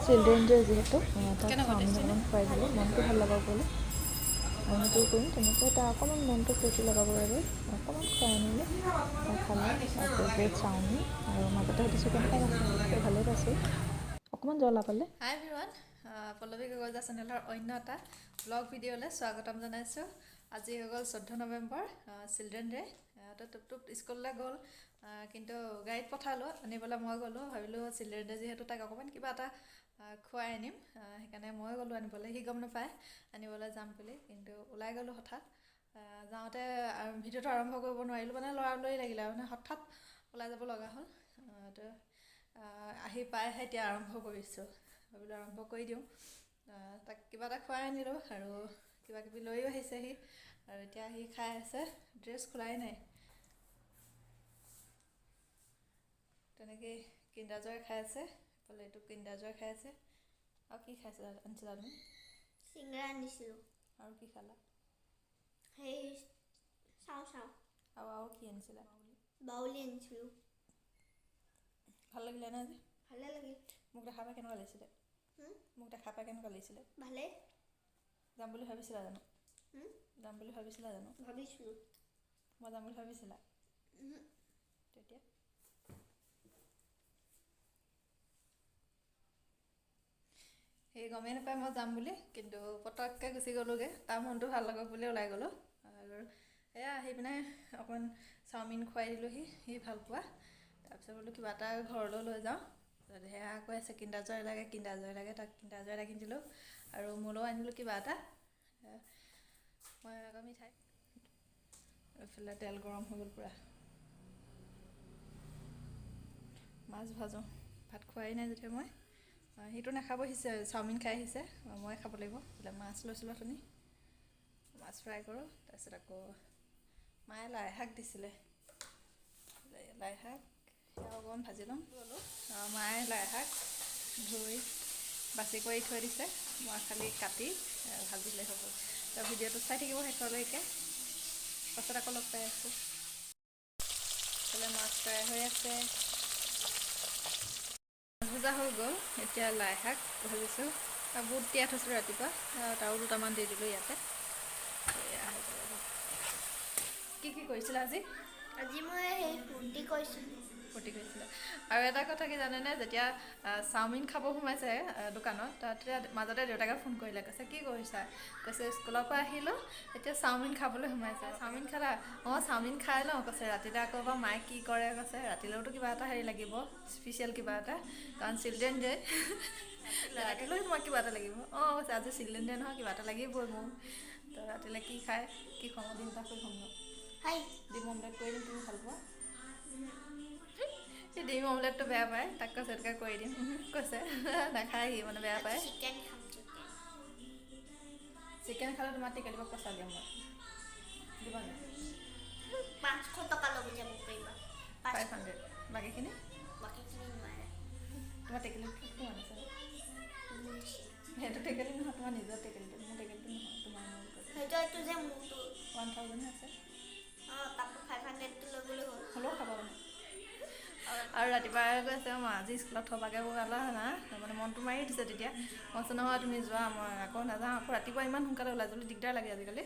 Children day যিহেতু তাক chowmein অকণমান খুৱাই দিলোঁ, মনটো ভাল লগাব বুলি সেইটো কৰিম। তেনেকৈ তাৰ অকণমান মনটো ফূৰ্তি লগাবৰ বাবে অকণমান খুৱাই আনিলোঁ, খালে ফেভৰেট চাওমিন আৰু মাজতে সেইটো চিকেন খাই আছে, ভালেই পাইছোঁ, অকণমান জ্বলা পালে। হাই এভৰিৱান, পল্লৱী গগৈজা চেনেলৰ অন্য এটা ব্লগ ভিডিঅ'লৈ স্বাগতম জনাইছোঁ। আজি হৈ গ'ল 14 নৱেম্বৰ, চিলড্ৰেন ডে'। টুপ স্কুললৈ গ'ল, কিন্তু গাড়ীত পঠালোঁ, আনিবলৈ মই গ'লোঁ। ভাবিলোঁ চিলড্ৰেন ডে' যিহেতু তাক অকণমান কিবা এটা খুৱাই আনিম, সেইকাৰণে মই গ'লোঁ আনিবলৈ। সি গম নাপায় আনিবলৈ যাম বুলি, কিন্তু ওলাই গ'লোঁ হঠাৎ। যাওঁতে ভিডিঅ'টো আৰম্ভ কৰিব নোৱাৰিলোঁ, মানে লৰালৰি লাগিলে, মানে হঠাৎ ওলাই যাব লগা হ'ল। তো আহি পাইহে এতিয়া আৰম্ভ কৰিছোঁ, ভাবিলোঁ আৰম্ভ কৰি দিওঁ। তাক কিবা এটা খুৱাই আনিলোঁ আৰু কিবা কিবি লৈও আহিছে সি, আৰু এতিয়া সি খাই আছে, ড্ৰেছ খোলাই নাই। তেনেকেই কিণ্ডাৰ জয় খাই আছে, এইফালে এইটো কিণ্ডাৰ জয় খাই আছে। আৰু কি খাইছে আনিছিলা তুমি? চিংৰা আনিছিলোঁ। আৰু কি খালা? সেই চাওঁ আৰু কি আনিছিলা? বাউলি আনিছিলোঁ। ভাল লাগিলে নে আজি? ভালে লাগিল। মোক দেখা পাই কেনেকুৱা লাগিছিলে? মোক দেখা পাই কেনেকুৱা লাগিছিলে? ভালে। যাম বুলি ভাবিছিলা জানো? যাম বুলি ভাবিছিলা জানো? ভাবিছিলোঁ। মই যাম বুলি ভাবিছিলা? তেতিয়া সেই গমেই নাপায় মই যাম বুলি, কিন্তু পটককৈ গুচি গ'লোগৈ। তাৰ মনটো ভাল লাগক বুলি ওলাই গ'লোঁ। আৰু এয়া আহি পিনে অকণমান চাওমিন খুৱাই দিলোঁহি, সি ভাল পোৱা। তাৰপিছত বোলো কিবা এটা ঘৰলৈ লৈ যাওঁ। সেয়া কৈ আছে কিণ্ডাৰ জয় লাগে, কিণ্ডাৰ জয় লাগে। তাক কিণ্ডাৰ জয় এটা কিনি দিলোঁ আৰু মোলৈও আনিলোঁ কিবা এটা। মই আকৌ মিঠাই, এইফালে তেল গৰম হৈ গ'ল পূৰা। মাছ ভাজোঁ, ভাত খোৱাই নাই যেতিয়া মই। সিটো নাখাব, আহিছে চাওমিন খাই আহিছে, মই খাব লাগিব। বোলে মাছ লৈছিলোঁ অথনি, মাছ ফ্ৰাই কৰোঁ। তাৰপিছত আকৌ মায়ে লাই শাক দিছিলে, লাই শাক সেয়া অকণমান ভাজি ল'ম বোলো। মায়ে লাই শাক ধুই বাছি কৰি থৈ দিছে, মই খালি কাটি ভাজিলে হ'ব। তো ভিডিঅ'টো চাই থাকিব শেষলৈকে, পাছত আকৌ লগ পাই আছোঁ। এইফালে মাছ ফ্ৰাই হৈ আছে, ভজা হৈ গ'ল। এতিয়া লাই শাক ভাজিছোঁ, বুট তিয়াই থৈছিলোঁ ৰাতিপুৱা, তাৰো দুটামান দি দিলোঁ ইয়াতে। কি কৰিছিলা আজি? আজি মই সেই ফূৰ্তি কৰিছিলোঁ। ফূৰ্তি কৰিছিলে। আৰু এটা কথা কি জানেনে, যেতিয়া চাওমিন খাব সোমাইছে দোকানত, তাতে মাজতে দেউতাকে ফোন কৰিলে, কৈছে কি কৰিছা? কৈছে স্কুলৰ পৰা আহিলোঁ, এতিয়া চাওমিন খাবলৈ সোমাইছে। চাওমিন খালা? অঁ চাওমিন খাই লওঁ, কৈছে। ৰাতিলৈ আকৌ বা মায়ে কি কৰে, কৈছে ৰাতিলৈওতো কিবা এটা হেৰি লাগিব, স্পেচিয়েল কিবা এটা, কাৰণ চিলড্ৰেন ডে'। ৰাতিলৈ তোমাক কিবা এটা লাগিব? অঁ কৈছে আজি চিলড্ৰেন ডে' নহয়, কিবা এটা লাগিবই মোক। তো ৰাতিলৈ কি খায়, কি খুৱাওঁ? ডিম এটা খুৱাই খুৱাম ন? হাই ডিম অমলেট কৰি দিম, তুমি ভাল পোৱা? সি ডিম অমলেটটো বেয়া পায়, তাক কৈছে সেইটোকে কৰি দিম, কৈছে। নাখায় সি, মানে বেয়া পায়। চিকেন খাম। চিকেন খালে তোমাৰ টিকেটৰ পইচা দিম মই, দিবা নাই? 500 টকা ল'ব যাব পাৰিবা। 500, বাকীখিনি? বাকীখিনি নোৱাৰে। তোমাৰ টেকেলিত কিমান আছে? সেইটো টেকেলি নহয়, তোমাৰ নিজৰ টেকেলিটো, মোৰ টেকেলিটো নহয়, তোমাৰ মোৰ কৈছে। সেইটোতো যে মোৰটো 1000হে আছে। অঁ তাকো 500টো লৈ গ'লে হ'ল। হ'লেও খাব মানে। আৰু ৰাতিপুৱা গৈ আছে, মই আজি স্কুলত থবাগৈ ওলালা না, মানে মনটো মাৰি দিছে তেতিয়া। মই কৈছোঁ নহয় তুমি যোৱা, মই আকৌ নাযাওঁ। আকৌ ৰাতিপুৱা ইমান সোনকালে ওলাই যাবলৈ দিগদাৰ লাগে আজিকালি।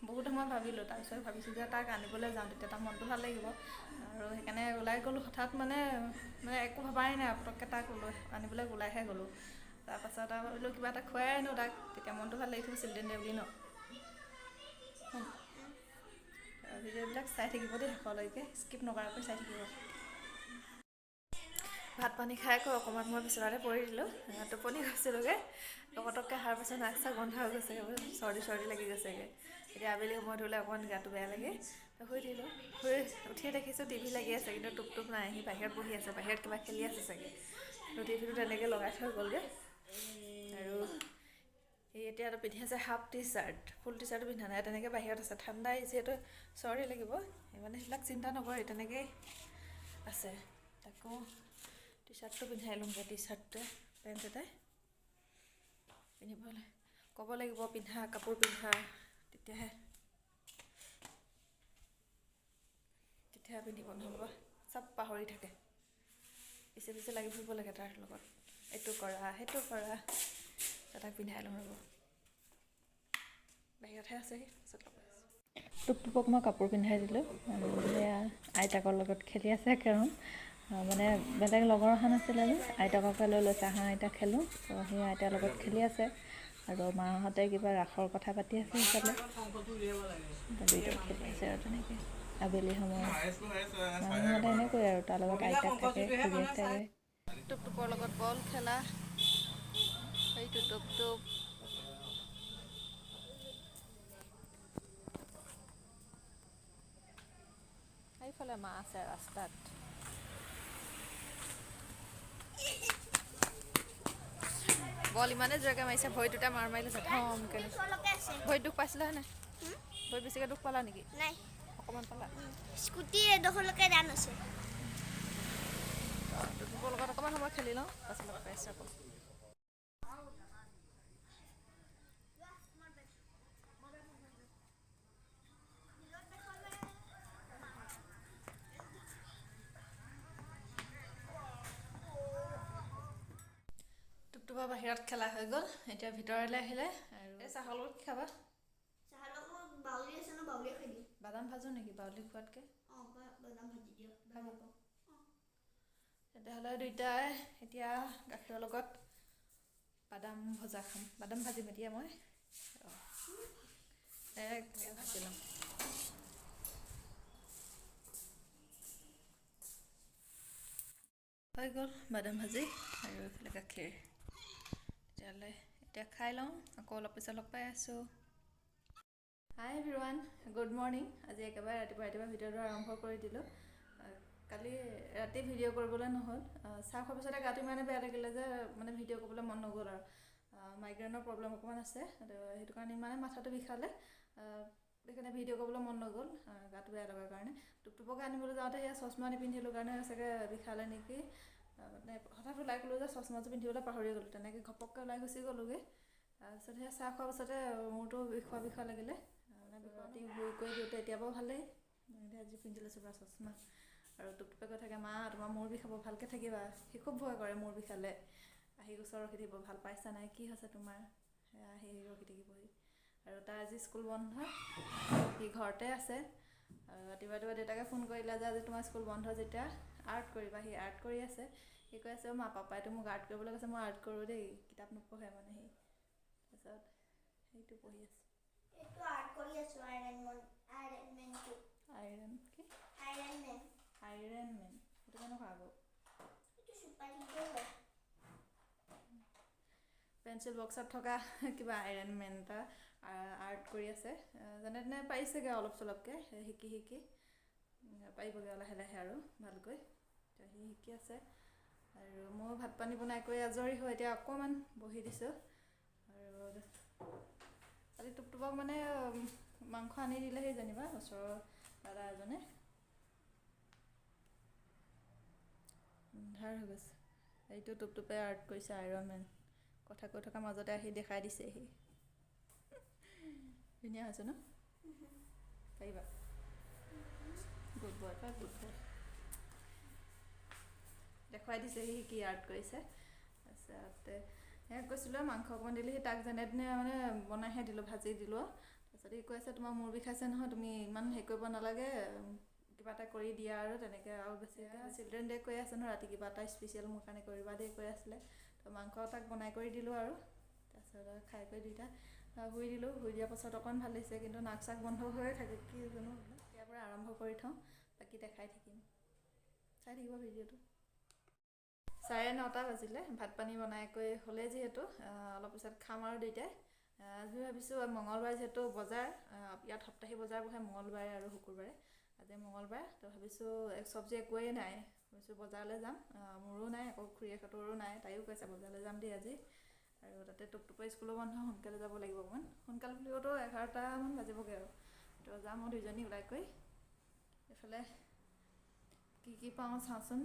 বহুত সময় ভাবিলোঁ, তাৰপিছত ভাবিছোঁ যে তাক আনিবলৈ যাওঁ, তেতিয়া তাৰ মনটো ভাল লাগিব। আৰু সেইকাৰণে ওলাই গ'লোঁ হঠাৎ, মানে একো ভবাই নাই, পটককৈ তাক আনিবলৈ ওলাইহে গ'লোঁ। তাৰপাছত আৰু ভাবিলোঁ কিবা এটা খুৱাই আনো তাক, তেতিয়া মনটো ভাল লাগি থাকিব, চিলড্ৰেন ডে' বুলি ন। ভিডিঅ'বিলাক চাই থাকিব দেই শেষলৈকে, স্কিপ নকৰাকৈ চাই থাকিব। ভাত পানী খাই আকৌ অকণমান মই বিচনাতে পৰি দিলোঁ, টোপনি গৈছিলোঁগৈ। পটককৈ সাৰ পাছত নাক চাক বন্ধ হৈ গৈছেগৈ, চৰ্দি লাগি গৈছেগৈ। এতিয়া আবেলি সময়ত হ'লে অকণমান গাটো বেয়া লাগে, শুই দিলোঁ। উঠিয়ে দেখিছোঁ টিভি লাগি আছে, কিন্তু টুপ নাই, সি বাহিৰত বহি আছে, বাহিৰত কিবা খেলি আছে চাগে। টিভিটো তেনেকৈ লগাই থৈ গ'লগৈ। আৰু সি এতিয়া পিন্ধি আছে হাফ টি চাৰ্ট, ফুল টি চাৰ্টো পিন্ধা নাই, তেনেকৈ বাহিৰত আছে। ঠাণ্ডাই যিহেতু চৰ্দি লাগিব, মানে সেইবিলাক চিন্তা নকৰে, তেনেকেই আছে। তাকো টি চাৰ্টটো পিন্ধাই লওঁগৈ, টি চাৰ্টটোৱে পেণ্ট এটাই পিন্ধিবলৈ ক'ব লাগিব, পিন্ধা কাপোৰ পিন্ধা, তেতিয়াহে পিন্ধিব, নহ'বা চব পাহৰি থাকে। পিছে লাগি ফুৰিব লাগে তাৰ লগত। এইটো কৰা সেইটো কৰা তাক পিন্ধাই লওঁ ৰ'ব বাহিৰতহে আছেহি পিছত লগাই টুপটুপক মই কাপোৰ পিন্ধাই দিলোঁ আৰু সেয়া আইতাকৰ লগত খেলি আছে কেৰম মানে বেলেগ লগৰ অহা নাছিলে যে আইতাককে লৈ লৈছে আহা আইতা খেলোঁ তো সেই আইতাৰ লগত খেলি আছে আৰু মাহঁতে কিবা ৰাসৰ কথা পাতি আছে সেইফালে দুইটাই খেলি আছে আৰু তেনেকৈ আবেলি সময়ত মাহঁতে এনেকৈ আৰু তাৰ লগত আইতাক থাকে খুৰীয়েক থাকে টুপটুপৰ লগত বল খেলা সেইটো টুপটুপ এইফালে মা আছে ৰাস্তাত বল ইমানে জোৰকৈ মাৰিছে ভৰি দুটা মাৰ মাৰিলে ধমকৈ ভৰিত দুখ পাইছিলে হয় নাই ভৰিত বেছিকৈ দুখ পালা নেকি নাই অকণমান পালা স্কুটি এডোখৰলৈকে দান আছে টুপটুপৰ লগত অকণমান সময় খেলি লওঁ পাছত লগ পাই আছোঁ আকৌ টুপটুপৰ বাহিৰত খেলা হৈ গ'ল এতিয়া ভিতৰলৈ আহিলে আৰু এই চাহৰ লগত কি খাবা চাহৰ লগত বাউলি আছে ন বাউলিয়ে খাই দিওঁ বাদাম ভাজো নেকি বাউলি খোৱাতকৈ অঁ বাদাম ভাজি দিয়ক খাব তেতিয়াহ'লে দুইটাই এতিয়া গাখীৰৰ লগত বাদাম ভজা খাম বাদাম ভাজিম এতিয়া মই ভাজি ল'ম হৈ গ'ল বাদাম ভাজি আৰু এইফালে গাখীৰ তেতিয়াহ'লে এতিয়া খাই লওঁ আকৌ অলপ পিছত লগ পাই আছোঁ হাই এভৰিৱান গুড মৰ্ণিং আজি একেবাৰে ৰাতিপুৱা ভিডিঅ'টো আৰম্ভ কৰি দিলোঁ কালি ৰাতি ভিডিঅ' কৰিবলৈ নহ'ল চাহ খোৱাৰ পিছতে গাটো ইমানে বেয়া লাগিলে যে মানে ভিডিঅ' কৰিবলৈ মন নগ'ল আৰু মাইগ্ৰেইনৰ প্ৰব্লেম অকণমান আছে সেইটো কাৰণে ইমানে মাথাটো বিষালে সেইকাৰণে ভিডিঅ' কৰিবলৈ মন নগ'ল গাটো বেয়া লগাৰ কাৰণে টুপটুপকে আনিবলৈ যাওঁতে সেয়া চশমা নিপিন্ধিলোঁ কাৰণে চাগে বিষালে নেকি মানে হঠাৎ ওলাই গ'লোঁ যে চশমাযোৰ পিন্ধিবলৈ পাহৰি গ'লোঁ তেনেকৈ ঘপককৈ ওলাই গুচি গ'লোঁগৈ তাৰপিছত সেয়া চাহ খোৱাৰ পাছতে মূৰটো বিষোৱা লাগিলে মানে ৰাতি শুই কৰি দিওঁতে এতিয়া বাৰু ভালেই আজি পিন্ধি লৈছোঁ বাৰু চশমা আৰু টুপটুপে কৈ থাকে মা তোমাৰ মূৰ বিষাব ভালকৈ থাকিবা সি খুব ভয় কৰে মূৰ বিষালে আহি ওচৰ ৰখি থাকিব ভাল পাইছা নাই কি হৈছে তোমাৰ সেয়া আহি ৰখি থাকিবহি আৰু তাৰ আজি স্কুল বন্ধ সি ঘৰতে আছে আৰু ৰাতিপুৱা দেউতাকে ফোন কৰিলে যে আজি তোমাৰ স্কুল বন্ধ যেতিয়া আৰ্ট কৰিবা সি আৰ্ট কৰি আছে সি কৈ আছে মা পাপাইতো মোক আৰ্ট কৰিবলৈ কৈছে মই আৰ্ট কৰোঁ দেই কিতাপ নপঢ়ে মানে সি তাৰপিছত সেইটো পঢ়ি আছে এইটো আৰ্ট কৰি আছোঁ আইৰণ মেনটো আইৰণ কি আইৰণ মেন সেইটো কেনেকুৱা আকৌ এইটো চুপাৰ হিৰো হয় পেঞ্চিল বক্সত থকা কিবা আইৰণ মেন এটা আৰ্ট কৰি আছে যেনে তেনে পাৰিছেগৈ অলপ চলপকৈ শিকি পাৰিবগৈ লাহে লাহে আৰু ভালকৈ তো সি শিকি আছে আৰু ময়ো ভাত পানী বনাই কৰি আজৰি হৈ এতিয়া অকণমান বহি দিছোঁ আৰু কালি টুপটুপক মানে মাংস আনি দিলেহি যেনিবা ওচৰৰ দাদা এজনে আন্ধাৰ হৈ গৈছে এইটো টুপটুপে আৰ্ট কৰিছে আইৰণ মেন কথা কৈ থকাৰ মাজতে আহি দেখাই দিছেহি ধুনীয়া হৈছে ন পাৰিবা গুড বয় পাই গুড বয় দেখুৱাই দিছেহি কি আৰ্ট কৰিছে তাৰপিছতে সেয়া কৈছিলোঁ মাংস অকণমান দিলে সি তাক যেনে তেনে মানে বনাইহে দিলোঁ ভাজি দিলোঁ তাৰপিছত সি কৈ আছে তোমাৰ মূৰ বিষাইছে নহয় তুমি ইমান হেৰি কৰিব নালাগে কিবা এটা কৰি দিয়া আৰু তেনেকৈ আৰু বেছিকৈ চিলড্ৰেন ডে কৈ আছে ন ৰাতি কিবা এটা স্পেচিয়েল মোৰ কাৰণে কৰিবা দেই কৈ আছিলে তো মাংস তাক বনাই কৰি দিলোঁ আৰু তাৰপিছত খাই কৰি দুইটা শুই দিলোঁ শুই দিয়াৰ পাছত অকণ ভাল লাগিছে কিন্তু নাক চাক বন্ধ হৈয়ে থাকে কি জানো ইয়াৰ পৰা আৰম্ভ কৰি থওঁ বাকী দেখাই থাকিম চাই থাকিব ভিডিঅ'টো 9:30 বাজিলে ভাত পানী বনাই কৰি হ'লে যিহেতু অলপ পিছত খাম আৰু দুইটাই আজি ভাবিছোঁ মঙলবাৰ যিহেতু বজাৰ ইয়াত সপ্তাহী বজাৰ বহে মঙলবাৰে আৰু শুকুৰবাৰে আজি মঙলবাৰ তো ভাবিছোঁ চব্জি একোৱেই নাই ভাবিছোঁ বজাৰলৈ যাম মোৰো নাই আকৌ খুৰীয়েকহঁতৰো নাই তাইও কৈছে বজাৰলৈ যাম দেই আজি আৰু তাতে টুপটুপৰ স্কুলো বন্ধ সোনকালে যাব লাগিব অকণমান সোনকালে বুলিওতো 11টামান বাজিবগৈ আৰু তো যাম মই দুইজনী ওলাই কৰি এইফালে কি পাওঁ চাওঁচোন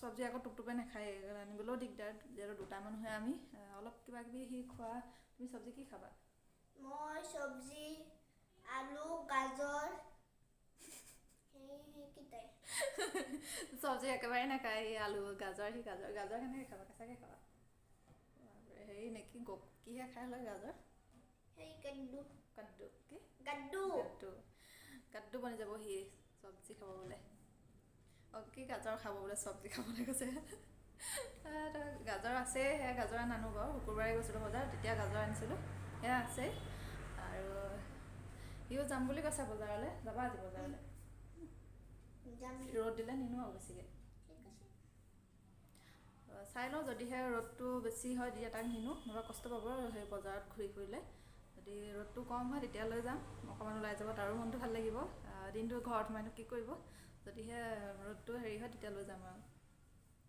চব্জি আকৌ টুপটুপে নাখায় আনিবলৈও দিগদাৰ যিহেতু দুটা মানুহে আমি অলপ কিবা কিবি সি খোৱা তুমি চব্জি কি খাবা মই চব্জি আলু গাজৰ সেইকেইটা তিনটাই চব্জি একেবাৰে নাখায় সি আলু গাজৰ কেনেকৈ খাবা কেঁচাকৈ খাবা হেৰি নেকি কিহে খাই লয় গাজৰ সেই কাদ্দু কাদ্দু কি গাদ্দু কাদ্দু বনি যাব সি চব্জি খাব বোলে কি গাজৰ খাব বোলে চব্জি খাবলৈ কৈছে গাজৰ আছে সেয়া গাজৰ নানো বাৰু শুকুৰবাৰে গৈছিলোঁ বজাৰ তেতিয়া গাজৰ আনিছিলোঁ সেয়া আছে আৰু সিও যাম বুলি কৈছে বজাৰলৈ যাবা আজি বজাৰলৈ ৰ'দ দিলে নিনো আৰু বেছিকৈ চাই লওঁ যদিহে ৰ'দটো বেছি হয় তেতিয়া তাক নিনো নহ'লে কষ্ট পাব সেই বজাৰত ঘূৰি ফুৰিলে যদি ৰ'দটো কম হয় তেতিয়া লৈ যাম অকণমান ওলাই যাব তাৰো মনটো ভাল লাগিব দিনটো ঘৰত সোমাইনো কি কৰিব যদিহে ৰ'দটো হেৰি হয় তেতিয়া লৈ যাম আৰু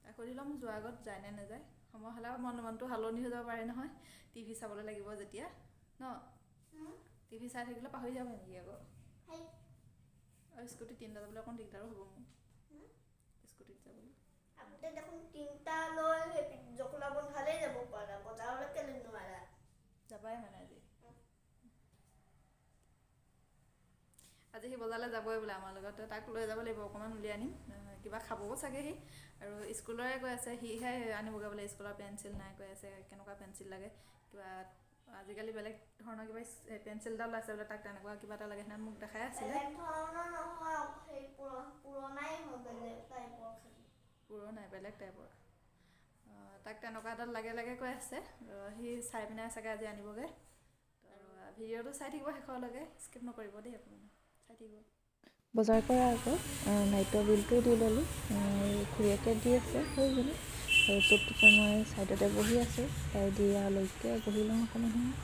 তাক সুধি ল'ম যোৱাৰ আগত যায় নে নাযায় সময় হ'লে মনটো সলনি হৈ যাব পাৰে নহয় টিভি চাবলৈ লাগিব যেতিয়া ন টিভি চাই থাকিলে পাহৰি যাব নেকি আকৌ আৰু স্কুটি 3টা যাবলৈ অকণ দিগদাৰো হ'ব মোৰ স্কুটিত যাবলৈ আগতে দেখোন 3টা লৈ সেই জখলা বন্ধালেই যাব পাৰা বজাৰলৈ কেলে নোৱাৰা যাবাই মানে আজি সি বজাৰলৈ যাবই বোলে আমাৰ লগতে তাক লৈ যাব লাগিব অকণমান উলিয়াই আনিম কিবা খাবও চাগে সি আৰু স্কুলৰে কৈ আছে সিহে আনিবগৈ বোলে স্কুলৰ পেঞ্চিল নাই কৈ আছে কেনেকুৱা পেঞ্চিল লাগে কিবা আজিকালি বেলেগ ধৰণৰ কিবা পেঞ্চিলডাল আছে বোলে তাক তেনেকুৱা কিবা এটা লাগে সেইদিনা মোক দেখাই আছিলে পুৰণাই বেলেগ টাইপৰ তাক তেনেকুৱা এডাল লাগে কৈ আছে সি চাই পিনে চাগে আজি আনিবগৈ আৰু ভিডিঅ'টো চাই থাকিব শেষলৈকে স্কিপ নকৰিব দেই আপুনি চাই থাকিব বজাৰ কৰাৰ আগত নাইটৰ বিলটো দি ল'লোঁ খুৰীয়েকে দি আছে সেইজনী আৰু টুপটুপে মই ছাইডতে বহি আছোঁ তাই দিয়ালৈকে বহি লওঁ অকণমান সময়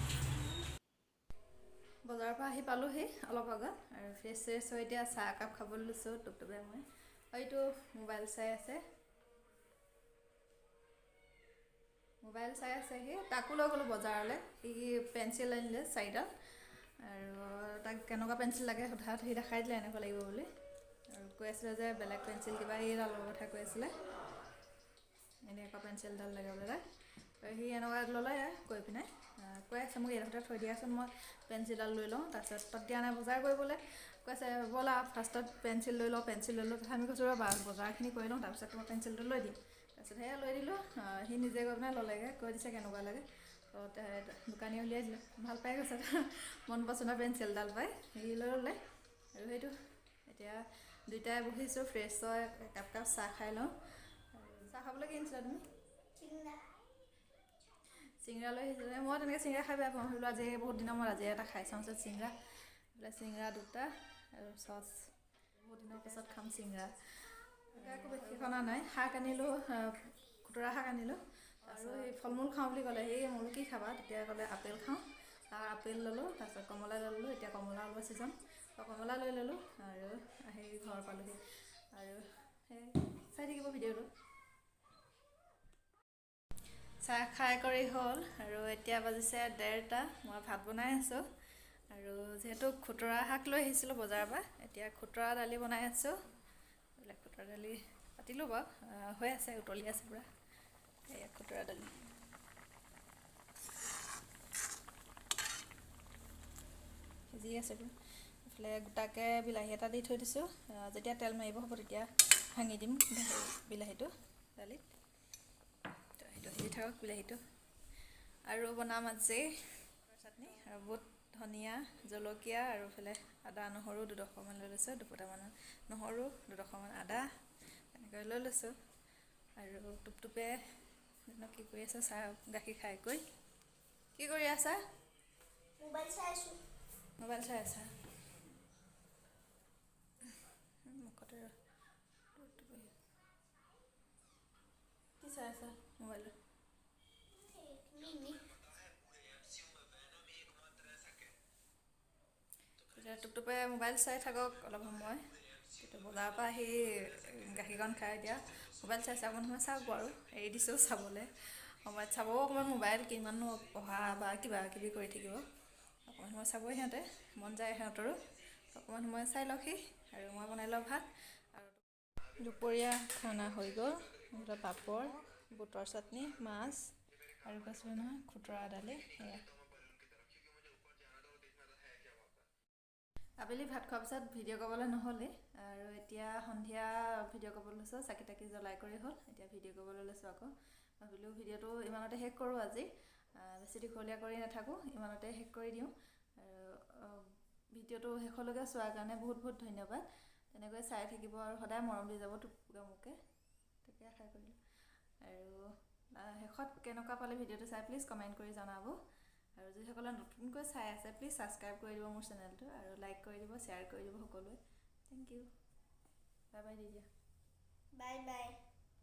বজাৰৰ পৰা আহি পালোঁহি অলপ আগত আৰু ফ্ৰেছ হৈ এতিয়া চাহ একাপ খাবলৈ লৈছোঁ টুপটুপে মই আৰু এইটো মোবাইল চাই আছে সি তাকো লৈ গ'লোঁ বজাৰলৈ সি পেঞ্চিল আনিলে 4ডাল আৰু তাক কেনেকুৱা পেঞ্চিল লাগে সোধাত সি দেখাই দিলে এনেকুৱা লাগিব বুলি আৰু কৈ আছিলে যে বেলেগ পেঞ্চিল কিবা এইডালৰ কথা কৈ আছিলে এনেকুৱা পেঞ্চিলডাল লাগে বোলে তাক সি এনেকুৱা ল'লে কৈ পিনে কৈ আছে মোক এইডোখৰতে থৈ দিয়াচোন মই পেঞ্চিলডাল লৈ লওঁ তাৰপিছত তাত দিয়া নাই বজাৰ কৰিবলৈ কৈছে ব'লা ফাৰ্ষ্টত পেঞ্চিল লৈ লওঁ তথা আমি কৈছোঁ ৰ'বা বজাৰখিনি কৰি লওঁ তাৰপিছত তোমাৰ পেঞ্চিলটো লৈ দিম তাৰপিছত সেয়া লৈ দিলোঁ সি নিজে গৈ পিনে ল'লেগৈ কৈ দিছে কেনেকুৱা লাগে দোকানী উলিয়াই দিলোঁ ভাল পাই গৈছে মন পচন্দৰ পেঞ্চিলডাল পাই সি লৈ ল'লে আৰু সেইটো এতিয়া দুইটাই বহিছোঁ ফ্ৰেছ হয় একাপ চাহ খাই লওঁ চাহ খাবলৈ কি আনিছিলা তুমি চিংৰা লৈ আহিছিলে মই তেনেকৈ চিংৰা খাই বেয়া পাওঁ বোলো আজি বহুত দিনৰ মই আজি এটা খাই চাওঁচোন চিংৰা বোলে চিংৰা 2টা আৰু চচ বহুত দিনৰ পাছত খাম চিংৰা একো বেছি খনা নাই শাক আনিলোঁ খুতৰা শাক আনিলোঁ আৰু সেই ফল মূল খাওঁ বুলি ক'লে সেই মোলো কি খাবা তেতিয়া ক'লে আপেল খাওঁ তাৰ আপেল ল'লোঁ তাৰপিছত কমলা ল'লোঁ এতিয়া কমলা ওলোৱা ছিজন কমলা লৈ ল'লোঁ আৰু আহি ঘৰ পালোঁহি আৰু সেই চাই থাকিব ভিডিঅ'টো চাহ খাই কৰি হ'ল আৰু এতিয়া বাজিছে 1:30 মই ভাত বনাই আছোঁ আৰু যিহেতু খুতৰা শাক লৈ আহিছিলোঁ বজাৰৰ পৰা এতিয়া খুতৰা দালি বনাই আছোঁ এইবিলাক খুতৰা দালি পাতিলোঁ বাৰু হৈ আছে উতলি আছে পূৰা এয়া খুতৰা দালি সিজি আছে এইফালে গোটাকৈ বিলাহী এটা দি থৈ দিছোঁ যেতিয়া তেল মাৰিব হ'ব তেতিয়া ভাঙি দিম বিলাহীটো দালিত সেইটো সিজি থাকক বিলাহীটো আৰু বনাম আজি চাটনি আৰু বুট ধনিয়া জলকীয়া আৰু এইফালে আদা নহৰু 2ডোখৰমান লৈ লৈছোঁ 2 ফুটামানৰ নহৰু 2ডোখৰমান আদা এনেকৈ লৈ লৈছোঁ আৰু টুপটুপে কি কৰি আছে চাহ গাখীৰ খাই কৈ কি কৰি আছা মোবাইল চাই আছা মুখতে কি চাই আছা মোবাইলত টুপটুপে মোবাইল চাই থাকক অলপ সময় কিন্তু বজাৰৰ পৰা আহি গাখীৰকণ খাই এতিয়া মোবাইল চাই অকণমান সময় চাওক বাৰু এৰি দিছোঁ চাবলৈ সময়ত চাবও অকণমান মোবাইল কিমাননো পঢ়া বা কিবা কিবি কৰি থাকিব অকণমান সময় চাবই সিহঁতে মন যায় সিহঁতৰো অকণমান সময় চাই লওকহি আৰু মই বনাই লওঁ ভাত আৰু দুপৰীয়া খানা হৈ গ'ল পাপৰ বুটৰ চাটনি মাছ আৰু কৈছিলোঁ নহয় খুতৰা দালি সেয়া আবেলি ভাত খোৱাৰ পিছত ভিডিঅ' কৰিবলৈ নহ'লে আৰু এতিয়া সন্ধিয়া ভিডিঅ' কৰিবলৈ লৈছোঁ চাকি তাকি জ্বলাই কৰি হ'ল এতিয়া ভিডিঅ' কৰিবলৈ লৈছোঁ আকৌ ভাবিলোঁ ভিডিঅ'টো ইমানতে শেষ কৰোঁ আজি বেছি দীঘলীয়া কৰি নাথাকোঁ ইমানতে শেষ কৰি দিওঁ আৰু ভিডিঅ'টো শেষলৈকে চোৱাৰ কাৰণে বহুত বহুত ধন্যবাদ তেনেকৈ চাই থাকিব আৰু সদায় মৰম দি যাব মোকে তাকে আশা কৰিলোঁ আৰু শেষত কেনেকুৱা পালে ভিডিঅ'টো চাই প্লিজ কমেণ্ট কৰি জনাব আৰু যিসকলে নতুনকৈ চাই আছে প্লিজ ছাবস্ক্ৰাইব কৰি দিব মোৰ চেনেলটো আৰু লাইক কৰি দিব শ্বেয়াৰ কৰি দিব সকলোৱে thank U bye by the দিয়া বাই বাই